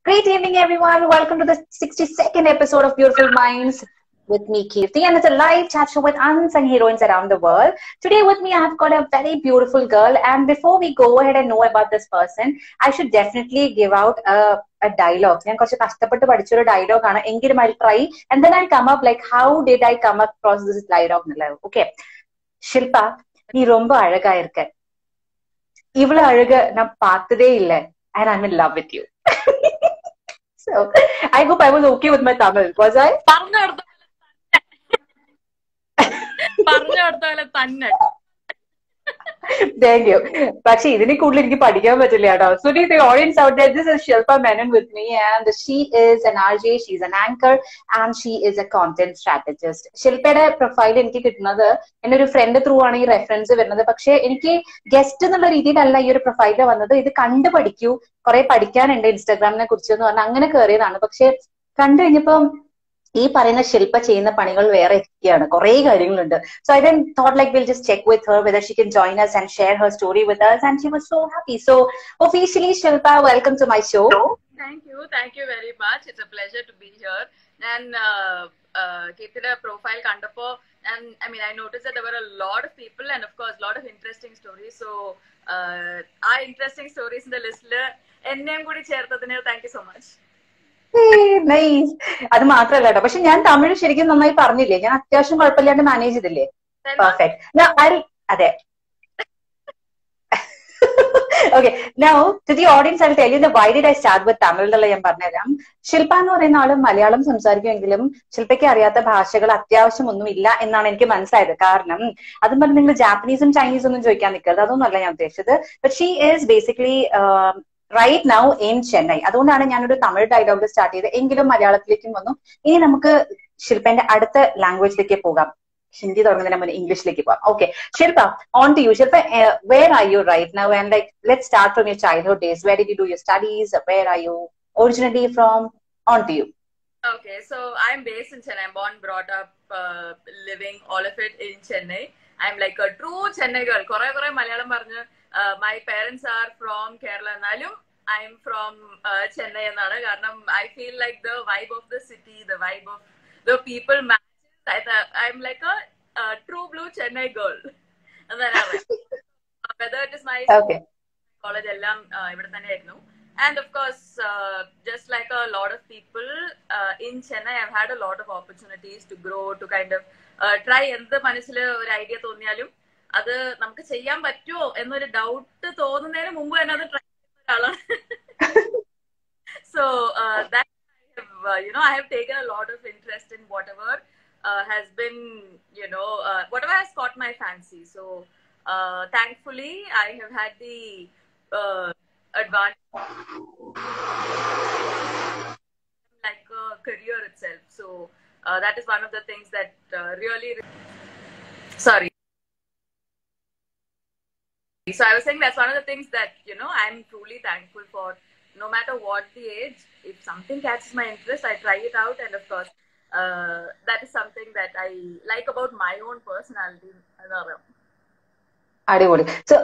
Great evening, everyone. Welcome to the 62nd episode of Beautiful Minds with me, Kirthi. And it's a live chat show with unsung heroines around the world. Today with me, I've got a very beautiful girl. And before we go ahead and know about this person, I should definitely give out a dialogue. ഞാൻ കുറച്ച് കഷ്ടപ്പെട്ട് പഠിച്ചൊരു dialogue ആണ്. എങ്കിലും I'll try. And then I'll come up like, how did I come across this dialogue? Okay. Shilpa, நீ ரொம்ப அழகா இருக்க. இவ்வளவு அழகு நான் பார்த்ததே இல்லை. And I'm in love with you. So, I hope I was okay with my Tamil. Was I? Thank you. പക്ഷെ ഇതിനെ കൂടുതൽ എനിക്ക് പഠിക്കാൻ പറ്റില്ല കേട്ടോ. So the audience out there, this is Shilpa Menon with me, and she is an RJ, she's an anchor, and she is a content strategist. ശില്പയുടെ profile എനിക്ക് കിട്ടുന്നത് എന്റെ ഒരു ഫ്രണ്ട് ത്രൂ ആണ് ഈ റെഫറൻസ് വരുന്നത്. പക്ഷെ എനിക്ക് ഗസ്റ്റ് എന്നുള്ള രീതിയിലല്ല ഈ ഒരു പ്രൊഫൈല് വന്നത്. ഇത് കണ്ടു പഠിക്കൂ, കുറെ പഠിക്കാനുണ്ട് ഇൻസ്റ്റാഗ്രാമിനെ കുറിച്ച് എന്ന് പറഞ്ഞാൽ അങ്ങനെ കയറിയതാണ്. പക്ഷെ കണ്ടു കഴിഞ്ഞപ്പോ ഈ പറയുന്ന ശില്പ ചെയ്യുന്ന പണികൾ വേറെ ഒക്കെയാണ്, കുറെ കാര്യങ്ങളുണ്ട്. So I then thought like we'll just check with her whether she can join us and share her story with us, and she was so happy. So officially, Shilpa, welcome to my show. Thank you very much. It's a pleasure to be here. And Kirthi's profile kandapo, and I mean I noticed that there were a lot of people and of course a lot of interesting stories. So interesting stories in the list. എന്നേം കൂടി ചേർത്തതിന് thank you so much. Nice. അത് മാത്രല്ല കേട്ടോ, പക്ഷെ ഞാൻ തമിഴ് ശരിക്കും നന്നായി പറഞ്ഞില്ലേ? ഞാൻ അത്യാവശ്യം കുഴപ്പമില്ലാണ്ട് മാനേജ് ചെയ്തില്ലേ? പെർഫെക്റ്റ്. അതെ. Okay, now to the audience I'll tell you the why did I start with Tamil എന്നുള്ള ഞാൻ പറഞ്ഞുതരാം. ശില്പ എന്ന് പറയുന്ന ആള് മലയാളം സംസാരിക്കുമെങ്കിലും ശില്പയ്ക്ക് അറിയാത്ത ഭാഷകൾ അത്യാവശ്യം ഒന്നും ഇല്ല എന്നാണ് എനിക്ക് മനസ്സിലായത്. കാരണം അതും പറഞ്ഞ് നിങ്ങൾ ജാപ്പനീസും ചൈനീസും ഒന്നും ചോദിക്കാൻ നിൽക്കരുത്, അതൊന്നും അല്ല ഞാൻ ഉദ്ദേശിച്ചത്. But she is basically right now in Chennai. അതുകൊണ്ടാണ് ഞാനൊരു തമിഴ് ഡയലോഗ് സ്റ്റാർട്ട് ചെയ്തത്. എങ്കിലും മലയാളത്തിലേക്കും വന്നു. ഇനി നമുക്ക് ശില്പന്റെ അടുത്ത ലാംഗ്വേജിലേക്ക് പോകാം. ഹിന്ദി തുടങ്ങുന്നതിന് മുന്നേ ഇംഗ്ലീഷിലേക്ക് പോകാം. Okay, Shilpa, on to you. Shilpa, where are you right now? And like, let's start from your childhood days. Where did you do your studies? Where are you originally from? On to you. Okay, so I'm based in Chennai. I'm born, brought up, living all of it in Chennai. I'm like a true Chennai girl. Kore Malayalam parnju. My parents are from Kerala എന്നാലും I'm from Chennai എന്നാണ്. കാരണം I feel like the vibe of the city, the vibe of the people matches. I'm like a true blue Chennai girl. Whether it is my college എല്ലാം ഇവിടെ തന്നെ ആയിരുന്നു. And of course, just like a lot of people in Chennai, I've had a lot of opportunities to grow, to kind of try എന്ത് മനസ്സിൽ ഒരു idea തോന്നിയാലും അത് നമുക്ക് ചെയ്യാൻ പറ്റുമോ എന്നൊരു ഡൗട്ട് തോന്നുന്നതിന് മുമ്പ് തന്നെ അത് ട്രൈ ചെയ്യുന്ന ഒരാളാണ്. So that I have taken a lot of interest in whatever has been, whatever has caught my fancy. So thankfully, I have had the advantage like a career itself. So that is one of the things that really. Sorry. So I was saying that's one of the things that, I'm truly thankful for. No matter what the age, if something catches my interest, I try it out. And of course, that is something that I like about my own personality. അടിപൊളി. So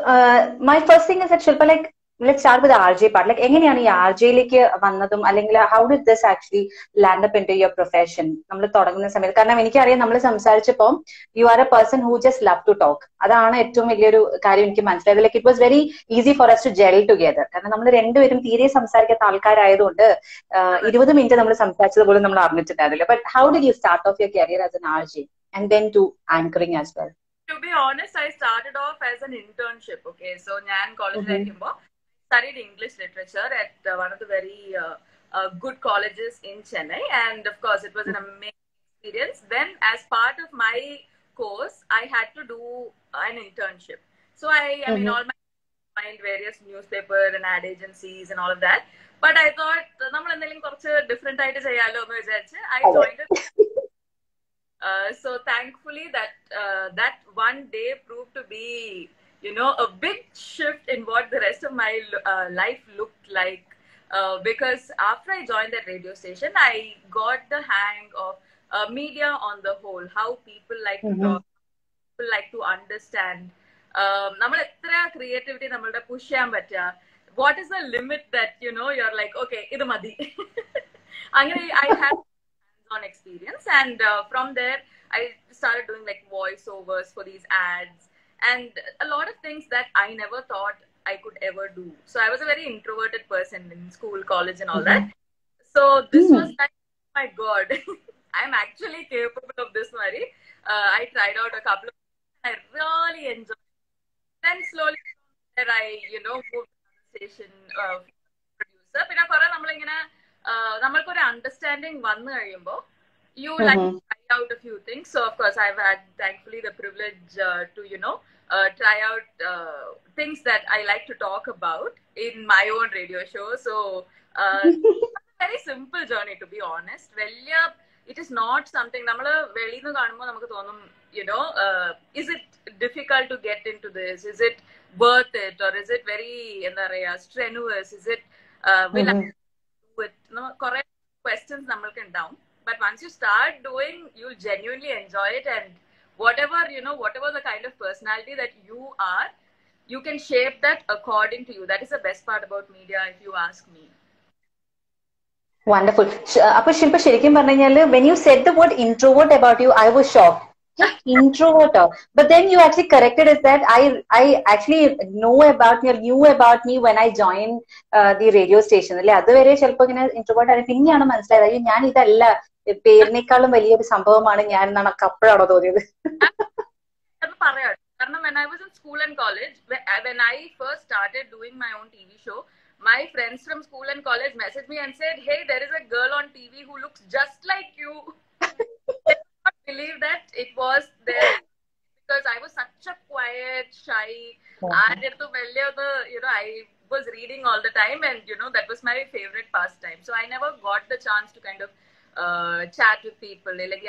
my first thing is that Shilpa, like, let's start with the RJ part. Like, എങ്ങനെയാണ് ഈ RJ-യിലേക്ക് വന്നതും, അല്ലെങ്കിൽ how did this actually land up into your profession? നമ്മൾ തുടങ്ങുന്ന സമയത്ത്, കാരണം എനിക്കറിയാം നമ്മൾ സംസാരിച്ചപ്പോൾ you are a person who just love to talk. അതാണ് ഏറ്റവും വലിയൊരു കാര്യം എനിക്ക് മനസ്സിലായത്. Like, it was very easy for us to gel together. കാരണം നമ്മൾ രണ്ടുപേരും തീരെ സംസാരിക്കാത്ത ആൾക്കാരായതുകൊണ്ട് 20 മിനിറ്റ് നമ്മൾ സംസാരിച്ചത് പോലും നമ്മൾ അറിഞ്ഞിട്ടുണ്ടായിരുന്നില്ല. But how did you start off your career as an RJ and then to anchoring as well? To be honest, I started off as an internship. Okay, so ഞാൻ കോളേജിലായിരിക്കുമ്പോൾ studied English literature at one of the very good colleges in Chennai, and of course it was an amazing experience. Then as part of my course I had to do an internship. So I mean all my find various newspaper and ad agencies and all of that, but I thought നമ്മൾ എന്തെങ്കിലും കുറച്ച് different ആയിട്ട് ചെയ്യാലോ എന്ന് വിചാരിച്ച് I joined it. So thankfully that one day proved to be a big shift in what the rest of my life looked like, because after I joined that radio station, I got the hang of media on the whole, how people like to talk, people like to understand. നമ്മൾ എത്ര creativity നമ്മളുടെ push ചെയ്യാൻ പറ്റുക, what is the limit that, you know, you're like, okay, idu madi. I had hands-on experience, and from there I started doing like voiceovers for these ads and a lot of things that I never thought I could ever do. So I was a very introverted person in school, college, and all that. So this was like, oh my God, I'm actually capable of this, Mari. I tried out a couple of things. I really enjoyed it. Then slowly I, you know, moved to the station producer. പിന്നെ കുറെ നമ്മളിങ്ങനെ നമ്മൾക്കൊരു understanding വന്നു കഴിയുമ്പോൾ you like to try out a few things. So of course I've had thankfully the privilege to, you know, try out things that I like to talk about in my own radio show. So it's a very simple journey, to be honest. It is not something നമ്മൾ വെളിയിൽ നിന്ന് കാണുമ്പോൾ നമുക്ക് തോന്നും, you know, is it difficult to get into this? Is it worth it? Or is it very എന്താ പറയാ strenuous? Is it will I do it? കുറേ questions നമ്മൾക്ക് ഉണ്ടാവും. But once you start doing, you'll genuinely enjoy it, and whatever, you know, whatever the kind of personality that you are, you can shape that according to you. That is the best part about media, if you ask me. Wonderful. Appo Shilpa, sherikum parnayal, when you said the word introvert about you, I was shocked. Introvert. But then you actually corrected it that I actually knew about me when I joined the radio station. അല്ലേ അതുവരെ ചിലപ്പോൾ ഇങ്ങനെ introvert ആണ്. പിന്നെയാണ് മനസ്സിലായത് ഞാൻ ഇതല്ല, പേരിനേക്കാളും വലിയൊരു സംഭവമാണ് ഞാൻ എന്നാണ് അപ്പോഴാണോ തോന്നിയത്? കാരണം when I was in school and college, when I first started doing my own TV show, my friends from school and college messaged me and said, hey, there is a girl on TV who looks just like you. They could not believe that it was there, because I was such a quiet, shy, you know, I was reading all the time, and you know, that was my favorite pastime. So I never got the chance to kind of chat with people. Like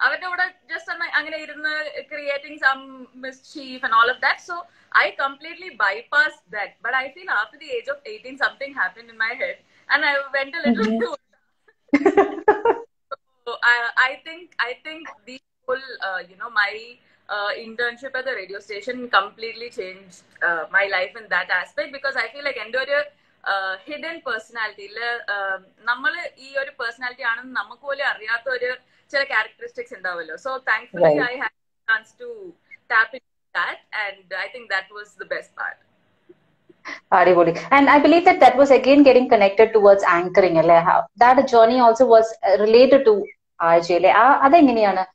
അവരുടെ കൂടെ just അങ്ങനെ ഇരുന്ന് creating some mischief and all of that. So I completely bypassed that. But I feel after the age of 18, something happened in my head, and I went a little too. So I think the whole, you know, my internship at the radio station completely changed my life in that aspect, because I feel like എൻ്റെ ഒരു hidden personality നമ്മൾ ഈ ഒരു personality ആണെന്ന് നമുക്ക് പോലും അറിയാത്ത ഒരു ചില ക്യാരക്ടറിസ്റ്റിക്സ് ഉണ്ടാവുമല്ലോ. So thankfully I had chance to tap in that, and I think that was the best part. Adivoli. And I believe that was again getting connected towards anchoring. That journey also was related to RJ. Adenganiyana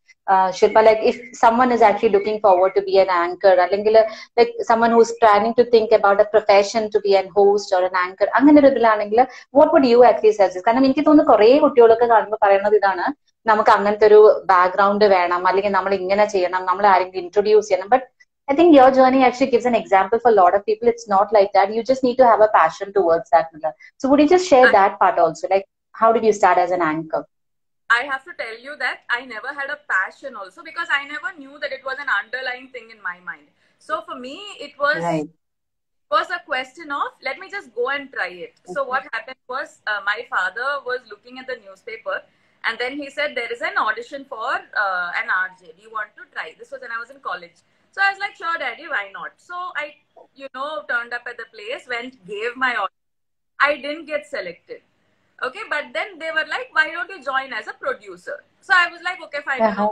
Shilpa, like if someone is actually looking forward to be an anchor, like someone who's planning to think about a profession to be a host or an anchor, what would you actually suggest? കാരണം എനിക്ക് തോന്നുന്നു കുറേ കുട്ടികളൊക്കെ കാണുമ്പോൾ പറയുന്നത് ഇതാണ്, നമുക്ക് അങ്ങനത്തെ ഒരു ബാക്ക്ഗ്രൗണ്ട് വേണം, അല്ലെങ്കിൽ നമ്മൾ ഇങ്ങനെ ചെയ്യണം, നമ്മൾ ആരെങ്കിലും ഇൻട്രൊഡ്യൂസ് ചെയ്യണം. But I think your journey actually gives an example for a lot of people. It's not like that. You just need to have a passion towards that. So would you just share that part also? Like, how did you start as an anchor? I have to tell you that I never had a passion also, because I never knew that it was an underlying thing in my mind. So for me, it was a question of, let me just go and try it. Okay. So what happened was, my father was looking at the newspaper, and then he said, there is an audition for an RJ. Do you want to try? This was when I was in college. So I was like, sure, Daddy, why not? So I, you know, turned up at the place, went, gave my audition. I didn't get selected. Okay, but then they were like, why don't you join as a producer? So I was like, okay, fine, you know,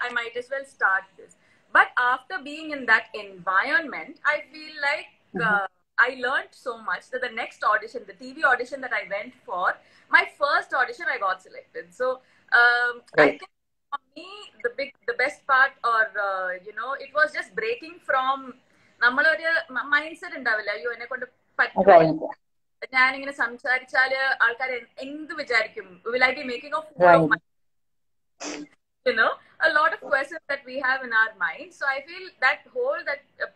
I might as well start this. But after being in that environment, I feel like I learned so much that the next audition, the TV audition that I went for, my first audition, I got selected. So I think for me, the best part, or you know, it was just breaking from നമ്മളൊരു mindset ഉണ്ടാവില്ല, അയ്യോ എന്നെ കൊണ്ട് പറ്റുമോ, ഞാനിങ്ങനെ സംസാരിച്ചാല് ആൾക്കാർ എന്ത് വിചാരിക്കും, will I be making a fool of my, you know, a lot of questions that we have in our mind. So I feel that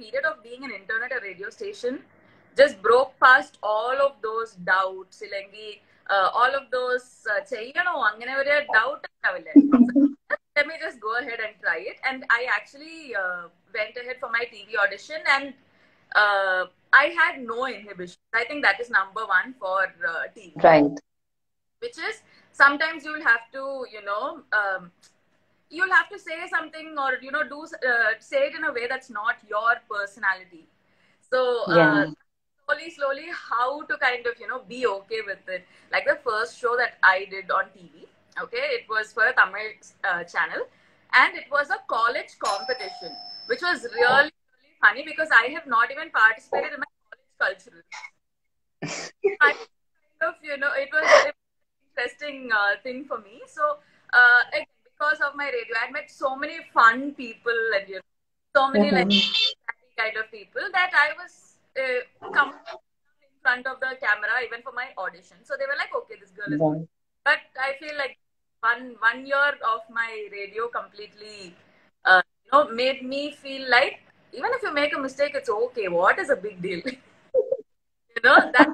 period of being an intern at a radio station just broke past all of those doubts, all of those ചെയ്യണോ അങ്ങനെ ഒരു doubt ഉണ്ടാവില്ലേ. Let me just go ahead and try it. And I actually went ahead for my TV audition, and I had no inhibition. I think that is number one for TV. Right. Which is, sometimes you'll have to, you know, you'll have to say something, or, you know, say it in a way that's not your personality. So slowly how to kind of, be okay with it. Like the first show that I did on TV, okay, it was for a Tamil channel, and it was a college competition, which was really, really funny because I have not even participated in my college cultural. I kind of, it was an interesting thing for me. So, again, because of my radio, I met so many fun people and so many like kind of people that I was coming in front of the camera even for my audition. So they were like, okay, this girl is good. But I feel like one year of my radio completely, made me feel like even if you make a mistake, it's okay. What is a big deal? That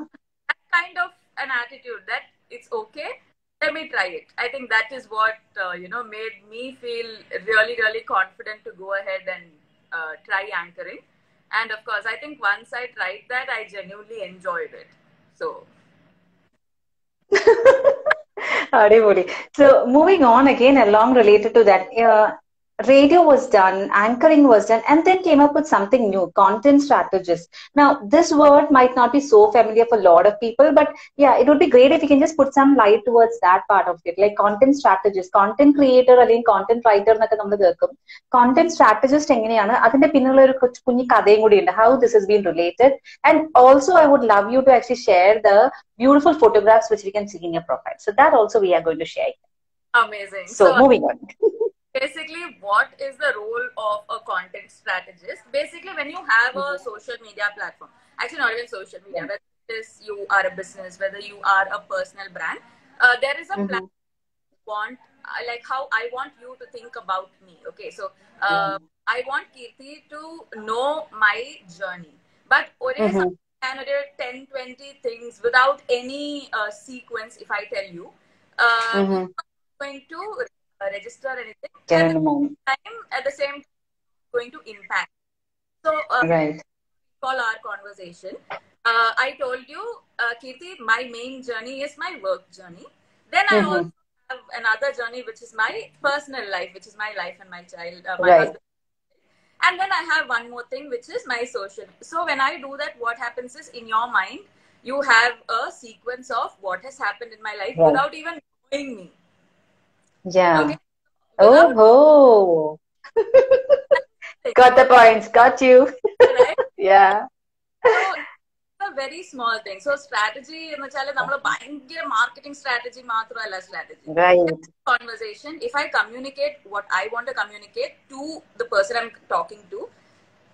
kind of an attitude that it's okay. Let me try it. I think that is what made me feel really, really confident to go ahead and try anchoring. And of course, I think once I tried that, I genuinely enjoyed it. So. So moving on again, along related to that, radio was done, anchoring was done, and then came up with something new, content strategist. Now, this word might not be so familiar for a lot of people, but yeah, it would be great if you can just put some light towards that part of it, like content strategist, content creator, അല്ലെങ്കിൽ content writer എന്നൊക്കെ നമ്മൾ കേൾക്കും. Content strategist എങ്ങനെയാണ് അതിന്റെ പിന്നിലുള്ള ഒരു കുഞ്ഞു കഥയും കൂടി ഉണ്ട്, how this has been related. And also, I would love you to actually share the beautiful photographs which we can see in your profile. So that also we are going to share. Amazing. So moving on. Basically, what is the role of a content strategist? Basically, when you have a social media platform, actually not even social media, whether it is you are a business, whether you are a personal brand, there is a platform like how I want you to think about me. Okay, so I want Kirthi to know my journey. But and 10-20 things without any sequence, if I tell you, going to register anything. At the same time, going to impact. So, call our conversation. I told you, Kirthi, my main journey is my work journey. Then I also have another journey, which is my personal life, which is my life and my child, my husband. And then I have one more thing, which is my social. So when I do that, what happens is in your mind, you have a sequence of what has happened in my life without even knowing me. Yeah. Oh. Got the points. Got you. Right? Yeah. So it's a very small thing. So strategy, marketing strategy, strategy. Right. Conversation. If I communicate what I want to communicate to the person I'm talking to,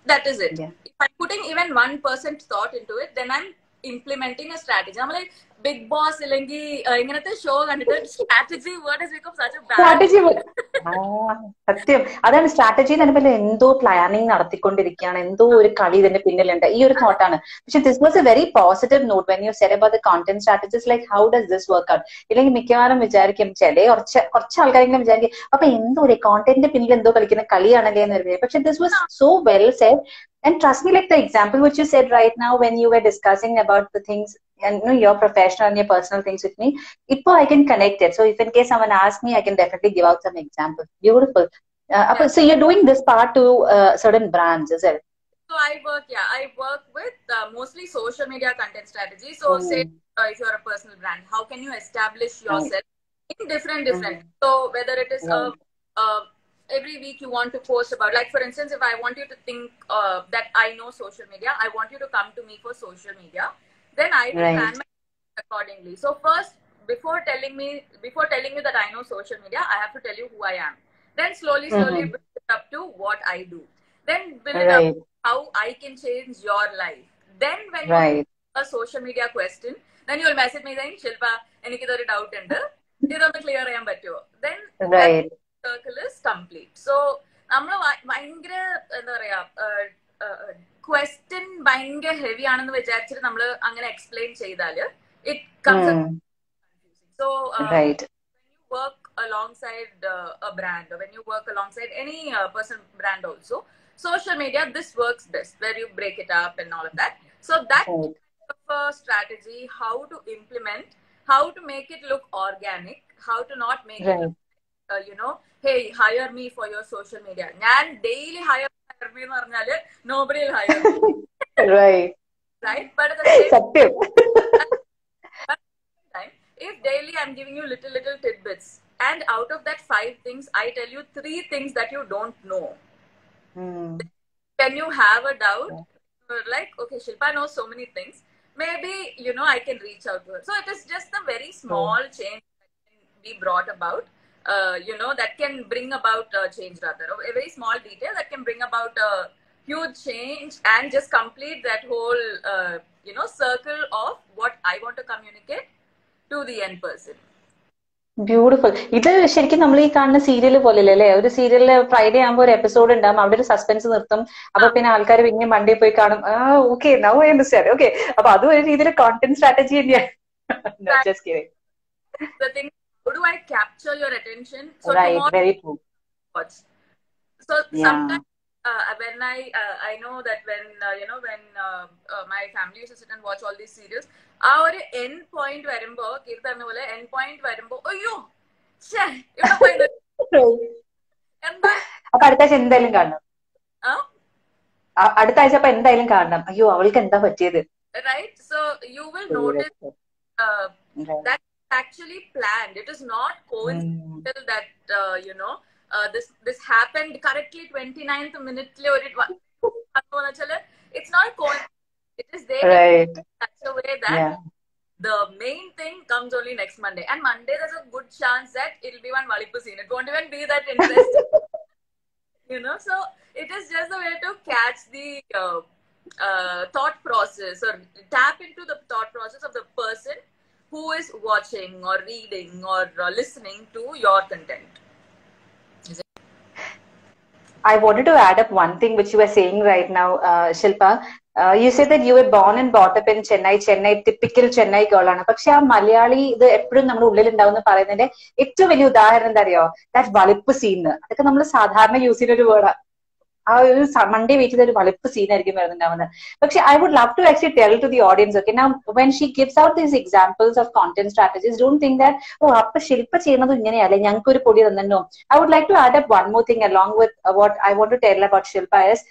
that is it. Yeah. If I'm putting even 1% thought into it, then I'm implementing a strategy. I'm like, Big Boss, show and strategy word has become such a bad strategy word. സത്യം അതാണ് strategy എന്ന് പറഞ്ഞാൽ എന്തോ planning നടത്തിക്കൊണ്ടിരിക്കുകയാണ്, എന്തോ ഒരു കളി ഇതിന്റെ പിന്നിലുണ്ട്, ഈ ഒരു തോട്ടാണ്. പക്ഷെ this was A very positive not when you said about the content strategies, like how does this work out. ഇല്ലെങ്കിൽ മിക്കവാറും വിചാരിക്കും, കുറച്ച് ആൾക്കാരെങ്കിലും വിചാരിക്കും അപ്പൊ എന്തോ ഒരു കോണ്ടന്റിന്റെ പിന്നിൽ എന്തോ കളിക്കുന്ന കളിയാണല്ലേ എന്ന് വരുന്നത്. പക്ഷെ this was so well said. And trust me, like the example which you said right now when you were discussing about the things and your professional and your personal things with me, I can connect it. So if in case someone asks me, I can definitely give out some examples. Beautiful. So you're doing this part to certain brands, is it? So I work with mostly social media content strategy. So say if you're a personal brand, how can you establish yourself in different. So whether it is every week you want to post about, like for instance, if I want you to think that I know social media, I want you to come to me for social media, then I will plan my accordingly. So first, before telling you that I know social media, I have to tell you who I am. Then slowly build it up to what I do. Then build it up how I can change your life. Then when you a social media question, then you will message me saying, Shilpa, enikku idoru doubt undu, idonnu clear cheyan pattumo. Then circle is complete. So നമ്മൾ ഭയങ്കര എന്താ പറയാ question ഭയങ്കര heavy ആണെന്ന് വിചാരിച്ചിട്ട് നമ്മൾ അങ്ങനെ explain ചെയ്താൽ it comes confusing. So when you work alongside a brand, or when you work alongside any person brand also, social media, this works best where you break it up and all of that. So that kind of a strategy, how to implement, how to make it look organic, how to not make it look hey, hire me for your social media. Nan daily hire me എന്ന് പറഞ്ഞാല് nobody will hire me. right? But at the same സത്യം. time, if daily I'm giving you little tidbits, and out of that 5 things, I tell you 3 things that you don't know. When you have a doubt, like, okay, Shilpa knows so many things. Maybe, I can reach out to her. So it is just a very small change that can be brought about, that can bring about change rather. A very small detail that can bring about a huge change and just complete that whole, circle of what I want to communicate to the end person. Beautiful. ഇത് ശരിക്കും നമ്മൾ ഈ കാണുന്ന serial പോലെയല്ലേ അല്ലേ? ഒരു സീരിയലില് Friday ആകുമ്പോൾ ഒരു എപ്പിസോഡ് ഉണ്ടാവും, അവിടെ ഒരു സസ്പെൻസ് നിർത്തും, അപ്പൊ പിന്നെ ആൾക്കാർ പിന്നെ മൺഡേ പോയി കാണും. Okay, now I understand. Okay, അപ്പൊ അതും ഒരു രീതിയിൽ കോണ്ടന്റ് സ്ട്രാറ്റജി തന്നെയാണ്. The thing, how do I capture your attention? So right, very true. Watch. So sometimes when I know that when my family used to sit and watch all these serials, our end point varumbo Kirthi anna pole end point varumbo ayyo ഇവിടെ പോയി എന്താ അപ്പൊ അടുത്ത ആഴ്ച എന്തായാലും കാണണം. അടുത്ത ആഴ്ച അപ്പൊ എന്തായാലും കാണണം. അയ്യോ, അവൾക്ക് എന്താ പറ്റിയത്? Right, so you will notice that actually planned. It is not coincidental that this happened correctly 29th minute le or it's not coincidence. It is there in such a way that the main thing comes only next Monday, and Monday there's a good chance that it'll be one Valipu scene. It won't even be that interesting. So it is just a way to catch the thought process or tap into the thought process of the person who is watching or reading or listening to your content. I wanted to add up one thing which you were saying right now, Shilpa. You said that you were born and brought up in Chennai, typical Chennai girl ആണ്. പക്ഷെ ആ മലയാളി ഇത് എപ്പോഴും നമ്മുടെ ഉള്ളിൽ ഉണ്ടാവുന്ന പറയുന്നതിന്റെ ഏറ്റവും വലിയ ഉദാഹരണം എന്താ അറിയോ? ദാറ്റ് വളിപ്പ് സീൻ. അതൊക്കെ നമ്മൾ സാധാരണ യൂസ് ചെയ്യുന്ന ഒരു വേർഡാ. ആ ഒരു മൺഡേ വീട്ടിൽ ഒരു വളിപ്പ് സീൻ ആയിരിക്കും വരുന്നുണ്ടാവുന്നത്. പക്ഷെ I would love to actually tell to the audience, okay, now when she gives out these examples of content strategies, don't think that അപ്പൊ ശില്പ ചെയ്യുന്നത് ഇങ്ങനെയല്ലേ, ഞങ്ങൾക്ക് ഒരു പൊടി തന്നോ. I would like to add up one more thing along with what I want to tell about Shilpa is,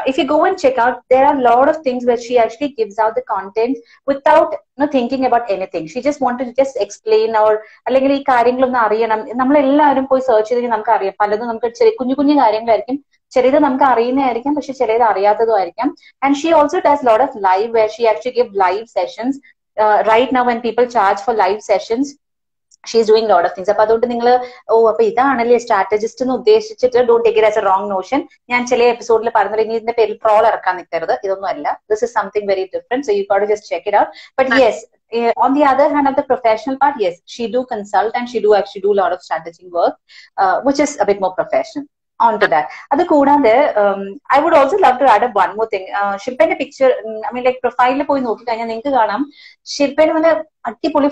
if you go and check out, there are a lot of things where she actually gives out the content without thinking about anything. She just wanted to just explain or അല്ലെങ്കിൽ ഈ കാര്യങ്ങളൊന്നും അറിയണം. നമ്മളെല്ലാവരും പോയി search ചെയ്തെങ്കിൽ നമുക്ക് അറിയാം, പലതും നമുക്ക് കുഞ്ഞു കുഞ്ഞു കാര്യങ്ങളായിരിക്കും, ചിലത് നമുക്ക് അറിയുന്നതായിരിക്കും, പക്ഷെ ചിലത് അറിയാത്തതുമായിരിക്കും. And she also does lot of live where she actually give live sessions. Right now when people charge for live sessions, she's doing lot of things. അപ്പൊ അതുകൊണ്ട് നിങ്ങൾ അപ്പൊ ഇതാണല്ലേ സ്ട്രാറ്റജിസ്റ്റ് എന്ന് ഉദ്ദേശിച്ചിട്ട് don't take it as a wrong notion. ഞാൻ ചില എപ്പിസോഡിൽ പറഞ്ഞത് ഇനി ഇതിന്റെ പേരിൽ ട്രോൾ ഇറക്കാൻ നിൽക്കരുത്, ഇതൊന്നും അല്ല. This is something very different, so you got to just check it out. But yes, on the other hand of the professional part, yes, she do consult and she do actually do a lot of strategic work, which is a bit more professional. On to that. അത് കൂടാതെ I would also love to add up one more thing. ശില്പന്റെ picture, I mean like പ്രൊഫൈലിൽ പോയി നോക്കിക്കഴിഞ്ഞാൽ നിങ്ങൾക്ക് കാണാം ശില്പയുടെ നല്ല അടിപൊളി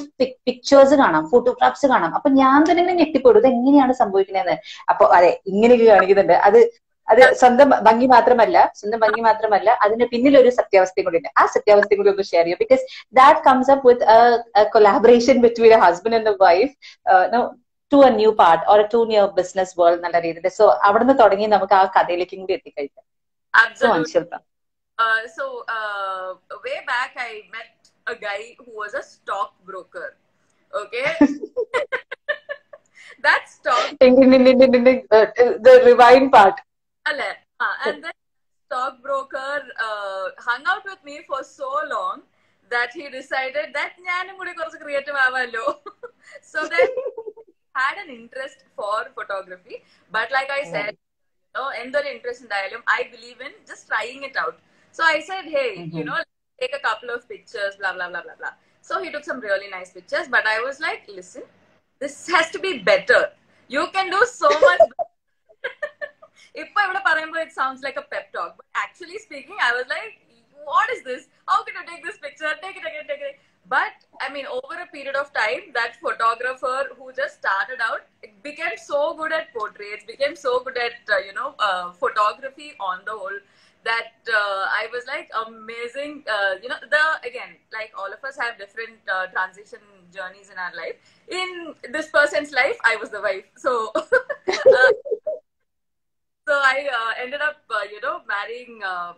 പിക്ചേഴ്സ് കാണാം, ഫോട്ടോഗ്രാഫ്സ് കാണാം. അപ്പൊ ഞാൻ തന്നെ ഇങ്ങനെ ഞെട്ടിപ്പെടും, ഇത് എങ്ങനെയാണ് സംഭവിക്കുന്നത്. അപ്പൊ അതെ, ഇങ്ങനെയൊക്കെ കാണിക്കുന്നുണ്ട്. അത് സ്വന്തം ഭംഗി മാത്രമല്ല, അതിന്റെ പിന്നിൽ ഒരു സത്യാവസ്ഥയും കൂടി ഉണ്ട്. ആ സത്യാവസ്ഥയും കൂടി ഒന്ന് ഷെയർ ചെയ്യും, because that comes up with collaboration between A husband and A wife to a new part or to a new business world എന്നുള്ള രീതിയിൽ. സോ അവിടുന്ന് തുടങ്ങി നമുക്ക് ആ കഥയിലേക്കും കൂടി എത്തിക്കഴിഞ്ഞാൽ. So way back I met a guy who was a stockbroker. Okay. That stock the rewind part. And then stockbroker hung out with me for so long that he decided that ഞാനും കൂടി കുറച്ച് creative ആവാലോ. So then had an interest for photography, but like I said, endor interest indayalum I believe in just trying it out. So I said, hey, take a couple of pictures, blah blah blah blah blah. So he took some really nice pictures, but I was like, listen, this has to be better. You can do so much if I would parayumbo it sounds like a pep talk, but actually speaking I was like, what is this? How can you take this picture? Take it again. But I mean, over a period of time, that photographer who just started out, it became so good at portraits, became so good at photography on the whole, that I was like, amazing. Again, like all of us have different transition journeys in our life. In this person's life, I was the wife, so so I ended up marrying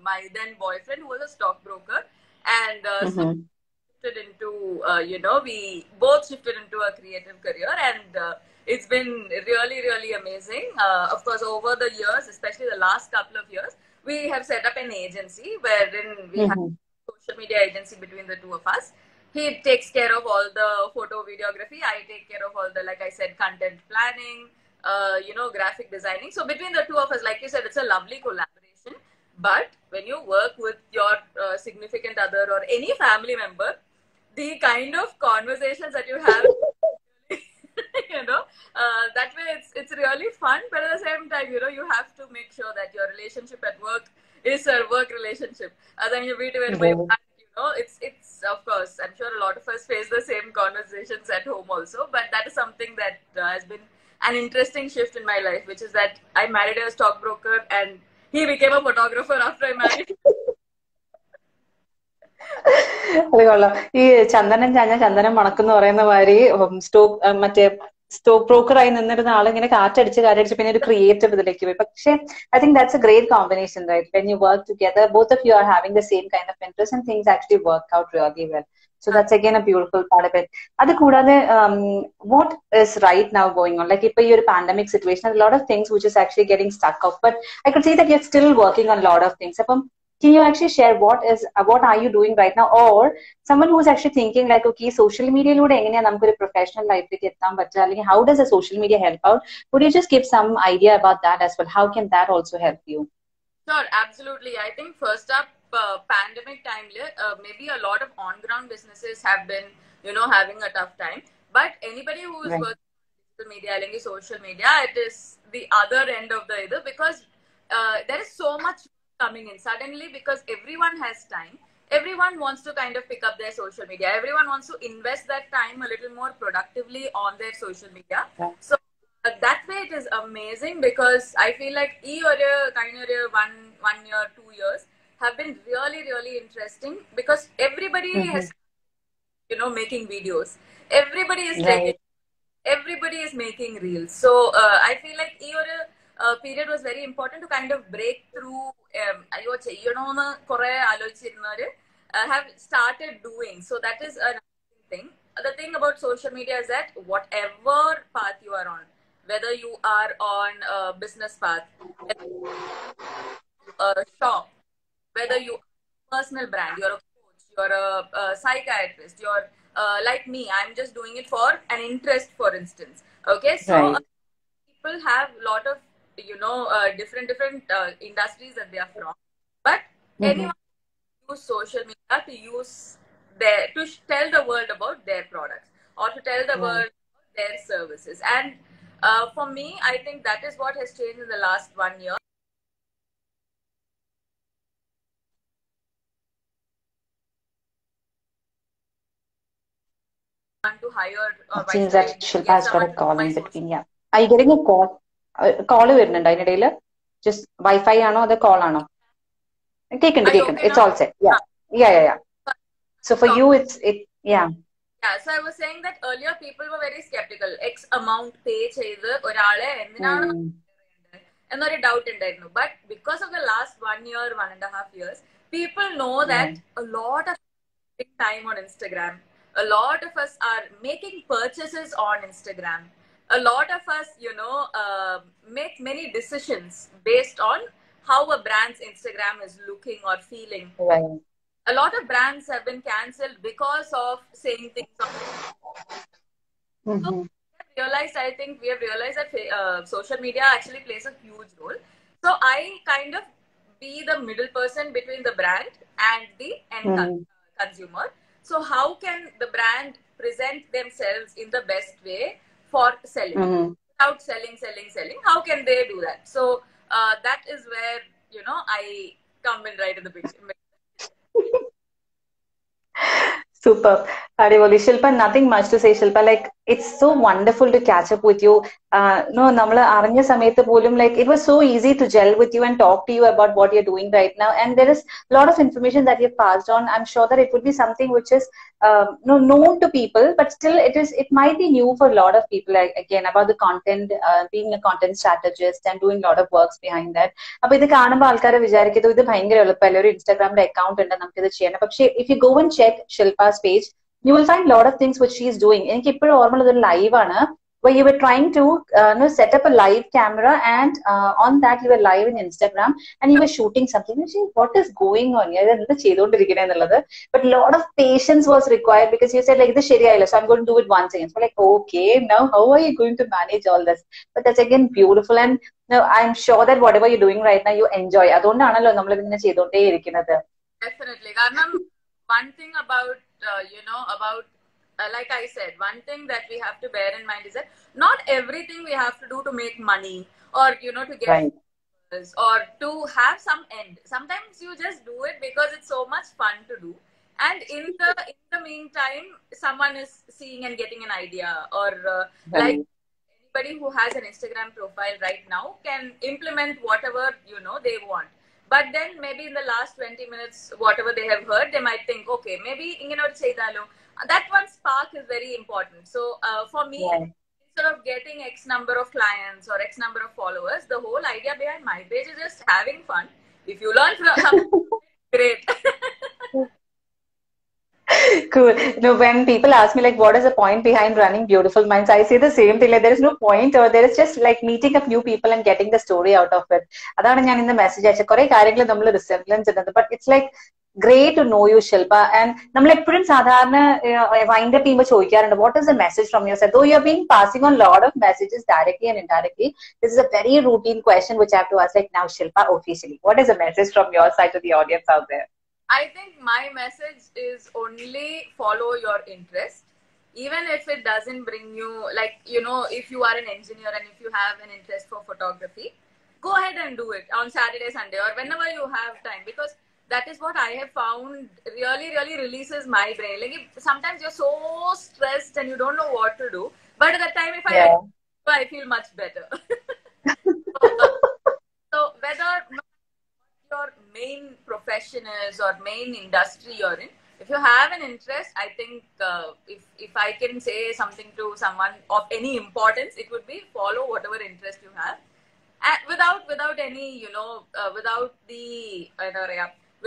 my then boyfriend, who was a stockbroker. and so Mm-hmm. shifted into, we both shifted into a creative career, and it's been really, really amazing. Of course, over the years, especially the last couple of years, we have set up an agency wherein we have Mm-hmm. social media agency between the two of us. He takes care of all the photo videography. I take care of all the, like I said, content planning, graphic designing. So between the two of us, like you said, it's a lovely collaboration. But when you work with your significant other or any family member, the kind of conversations that you have, that way it's really fun. But at the same time, you have to make sure that your relationship at work is a work relationship. Then you meet when Right. it's of course, I'm sure a lot of us face the same conversations at home also. But that is something that has been an interesting shift in my life, which is that I married a stockbroker and he became a photographer after I married. അത് കൊള്ളാം. ഈ ചന്ദനം ചാഞ്ഞ ചന്ദനം മണക്കെന്ന് പറയുന്ന മാതിരി മറ്റേ stock ബ്രോക്കറായി നിന്നിരുന്ന ആളിങ്ങനെ കാറ്റടിച്ച് പിന്നെ ഒരു ക്രിയേറ്റീവ് ഇതിലേക്ക് പോയി. പക്ഷെ I think that's a great combination, right? When you work together, both of you are having the same kind of interest and things actually work out really well. So that's again a beautiful part of it. അത് കൂടാതെ what is right now going on? Like ഇപ്പൊ ഈ ഒരു pandemic situation, a lot of things which is actually getting stuck off. But I could see that you're still working on a lot of things. അപ്പം can you actually share what are you doing right now, or someone who's actually thinking like, okay, social media lode engane namukku oru professional life like ettan patta, അല്ലെങ്കിൽ how does the social media help out? Would you just give some idea about that as well? How can that also help you? Sure, absolutely. I think first up, pandemic time, maybe a lot of on-ground businesses have been, having a tough time. But anybody who is Right. working on digital media, like social media, it is the other end of the either, because there is so much coming in suddenly, because everyone has time. Everyone wants to kind of pick up their social media. Everyone wants to invest that time a little more productively on their social media. Right. So that way it is amazing, because I feel like kind of one year, 2 years have been really, really interesting, because everybody has, making videos. Everybody is taking, Right. everybody is making reels. So I feel like period was very important to kind of break through. Have started doing. So that is another thing. The thing about social media is that whatever path you are on, whether you are on a business path, a shop, whether you are a personal brand, you're a coach, you're a psychiatrist, you're like me, I'm just doing it for an interest, for instance. Okay, so Right. people have a lot of different industries that they are from, but anyone use social media to use tell the world about their products, or to tell the world about their services. And for me, I think that is what has changed in the last 1 year. To hire, or It why seems should I that Shilpa get has got someone a to do call my in social? between. Yeah. Are you getting a call? Call വരുന്നുണ്ടോ അതിനിടയിൽ? Just Wi-Fi ആണോ അതോ call ആണോ? കേൾക്കുന്നുണ്ട് Are you കേൾക്കുന്നുണ്ട്. okay It's now? all set. Yeah. Yeah. So for So, you, yeah. yeah, so I was saying that earlier people were very skeptical. X amount pay ചെയ്ത് ഒരാളെ എന്തിനാണ് എന്നൊരു doubt ഉണ്ടായിരുന്നു. But because of the last 1 year, 1.5 years, people know that a lot of time on Instagram, a lot of us are making purchases on Instagram. A lot of us, make many decisions based on how a brand's Instagram is looking or feeling. Right. A lot of brands have been cancelled because of saying things on. So we have realized that social media actually plays a huge role. So I kind of be the middle person between the brand and the end consumer. So how can the brand present themselves in the best way for selling? Without selling. How can they do that? So that is where, I come in right in the picture. Super. Adivoli. Shilpa, nothing much to say, Shilpa. Like, It's so wonderful to catch up with you. No, namla aranya samayathu polum, like it was so easy to gel with you and talk to you about what you're doing right now. And there is a lot of information that you've passed on. I'm sure that it would be something which is no known to people, but still it might be new for a lot of people. Like, again, about the content, being a content strategist and doing a lot of works behind that. അപ്പോൾ ഇത് കാണുമ്പോൾ ആൾക്കാരെ വിചാരിക്കുന്നത് ഇത് ഭയങ്കര എളുപ്പമല്ല, ഒരു ഇൻസ്റ്റാഗ്രാമിന്റെ account ഉണ്ട്, നമുക്ക് ഇത് ചെയ്യണം. പക്ഷേ if you go and check Shilpa's page, you will find a lot of things which she is doing. എനിക്ക് ഇപ്പോഴും ഓർമ്മയുള്ളത് ഒരു ലൈവാണ്, where you were trying to set up a live camera, and on that you were live in Instagram and you were shooting something. And she, what is going on here? എന്ത് ചെയ്തുകൊണ്ടിരിക്കണേ എന്നുള്ളത്. But a lot of patience was required because you said like ഇത് ശരിയായില്ല, so I'm going to do it once again. So like, okay, now how are you going to manage all this? But that's again beautiful, and no, I'm sure that whatever you're doing right now you enjoy. അതുകൊണ്ടാണല്ലോ നമ്മൾ ഇതിങ്ങനെ ചെയ്തുകൊണ്ടേ ഇരിക്കുന്നത്. Definitely. കാരണം one thing about like I said, one thing that we have to bear in mind is that not everything we have to do to make money, or to get Right. or to have some end. Sometimes you just do it because it's so much fun to do, and in the meantime someone is seeing and getting an idea, or like anybody who has an Instagram profile right now can implement whatever they want. But then maybe in the last 20 minutes, whatever they have heard, they might think, okay, maybe that one spark is very important. So for me, instead of getting X number of clients or X number of followers, the whole idea behind my page is just having fun. If you learn from something, great. Cool. When people ask me like, what is the point behind running Beautiful Minds? I say the same thing. Like, there is no point, or there is just like meeting up new people and getting the story out of it. അതാണ് ഞാൻ ഇന്ന് message അയച്ചത്. കുറെ കാര്യങ്ങൾ നമ്മൾ resemblance ഉണ്ട്, but it's like great to know you, Shilpa. And നമ്മൾ എപ്പോഴും സാധാരണ വൈൻഡ് അപ്പ് ചെയ്യുമ്പോൾ ചോദിക്കാറുണ്ട്, what is the message from your side? Though you have been passing on a lot of messages directly and indirectly, this is a very routine question which I have to ask, like, now Shilpa, officially, what is the message from your side to the audience out there? I think my message is only follow your interest. Even if it doesn't bring you, like, if you are an engineer and if you have an interest for photography, go ahead and do it on Saturday, Sunday, or whenever you have time, because that is what I have found really, really releases my brain. Like, sometimes you're so stressed and you don't know what to do, but at that time, if I feel much better. So whether your main profession is or main industry you're in, if you have an interest, I think if I can say something to someone of any importance, it would be follow whatever interest you have, and without any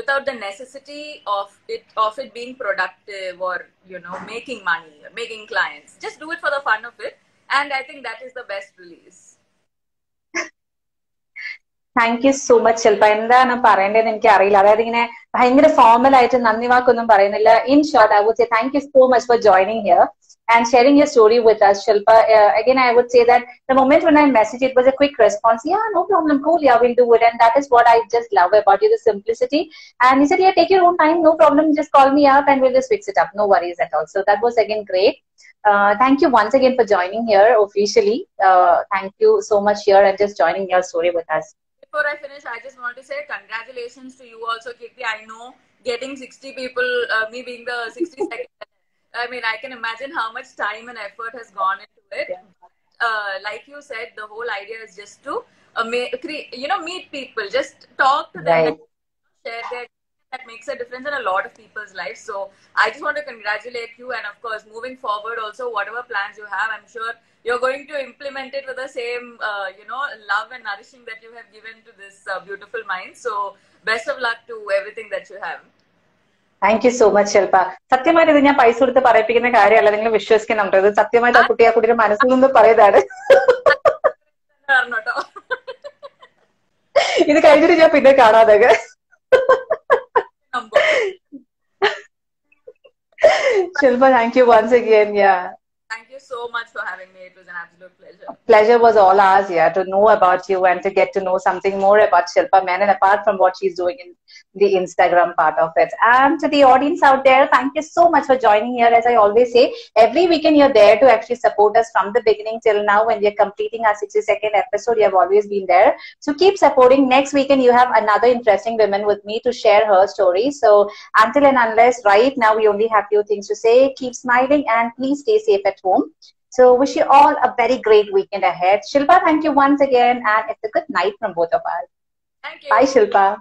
without the necessity of it being productive or making money or making clients. Just do it for the fun of it, and I think that is the best release. Thank you so much Shilpa. എന്താണ് പറയേണ്ടതെന്ന് എനിക്ക് അറിയില്ല. അതായത് ഇങ്ങനെ ഭയങ്കര formal ആയിട്ട് നന്ദി വാക്കൊന്നും പറയുന്നില്ല. In short, I would say thank you so much for joining here and sharing your story with us, Shilpa. Again, I would say that the moment when I messaged, it was a quick response. Yeah, no problem, cool, yeah, we'll do it. And that is what I just love about you, the simplicity. And he said, yeah, take your own time, no problem, just call me up and we'll just fix it up. No worries at all. So that was again great. Thank you once again for joining here officially. Thank you so much here and just joining your story with us. Before I finish, I just want to say congratulations to you also, Kirthi. I know getting 60 people, me being the 62nd, I mean, I can imagine how much time and effort has gone into it. Like you said, the whole idea is just to meet people, just talk to them, and share their. That makes a difference in a lot of people's lives. So I just want to congratulate you, and of course, moving forward, also whatever plans you have, I'm sure you're going to implement it with the same, love and nourishing that you have given to this beautiful mind. So best of luck to everything that you have. Thank you so much Shilpa. സത്യമായിട്ട് ഇത് ഞാൻ പൈസ കൊടുത്ത് പറയിപ്പിക്കുന്ന കാര്യമല്ല, നിങ്ങൾ വിശ്വസിക്കുന്നുണ്ട്. ഇത് സത്യമായിട്ട് ആ കുട്ടിയുടെ മനസ്സിൽ നിന്ന് പറയുന്നതാണ്. ഇത് കഴിഞ്ഞിട്ട് ഞാൻ പിന്നെ കാണാതൊക്കെ. Shilpa, thank you once again. Yeah. Thank you so much for having me. It was an absolute pleasure. Pleasure was all ours, yeah, to know about you and to get to know something more about Shilpa Menon, apart from what she's doing in the Instagram part of it. And to the audience out there, thank you so much for joining here. As I always say, every weekend you're there to actually support us from the beginning till now. When we're completing our 62nd episode, you have always been there. So keep supporting. Next weekend, you have another interesting woman with me to share her story. So until and unless right now we only have few things to say, keep smiling and please stay safe at home. So wish you all a very great weekend ahead. Shilpa, thank you once again, and it's a good night from both of us. Thank you. Bye, Shilpa.